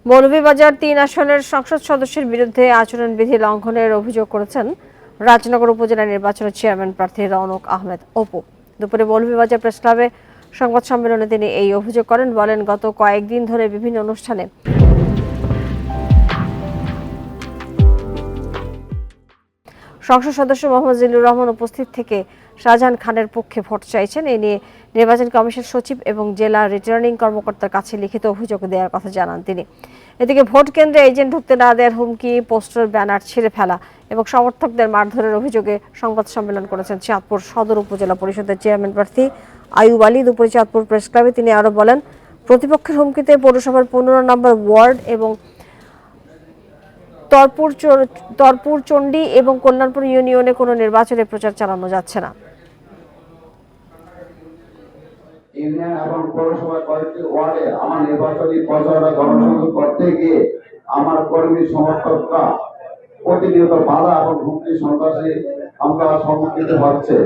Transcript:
মৌলভীবাজার ৩ আসনের সংসদ সদস্যের বিরুদ্ধে আচরণবিধি লঙ্ঘনের অভিযোগ করেছেন রাজনগর উপজেলা নির্বাচনের চেয়ারম্যান প্রার্থী রওনক আহমেদ অপু। দুপুরে মৌলভীবাজার প্রেস ক্লাবে সংবাদ সম্মেলনে তিনি এই অভিযোগ করেন। বলেন, গত কয়েকদিন ধরে বিভিন্ন অনুষ্ঠানে সংসদ সদস্য মোহাম্মদ জিল্লুর রহমান উপস্থিত থেকে শাহজাহান খানের পক্ষে ভোট চাইছেন। এ নিয়ে নির্বাচন কমিশন সচিব এবং জেলা রিটার্নিং কর্মকর্তার কাছে লিখিত অভিযোগ দেওয়ার কথা জানান তিনি। এদিকে ভোট কেন্দ্রে এজেন্ট ঢুকতে না দেওয়ার হুমকি, পোস্টার, ব্যানার ছিঁড়ে ফেলা এবং সমর্থকদের মারধরের অভিযোগে সংবাদ সম্মেলন করেছেন চাঁদপুর সদর উপজেলা পরিষদের চেয়ারম্যান প্রার্থী আইয়ুব আলী। দুপুরে চাঁদপুর প্রেস ক্লাবে তিনি আরো বলেন, প্রতিপক্ষের হুমকিতে পৌরসভার 15 নম্বর ওয়ার্ড এবং তরপুর চণ্ডী এবং কল্যাণপুর ইউনিয়নে কোনো নির্বাচনী প্রচার চালানো যাচ্ছে না। ইউনিয়ন এবং পৌরসভার কয়েকটি ওয়ার্ডে আমার নির্বাচনী প্রচারণা জনসংযোগ করতে গিয়ে আমার কর্মী সমর্থকরা প্রতিনিয়ত বাধা এবং হুমকি সন্ত্রাসী আমরা সম্মুখীন হচ্ছে।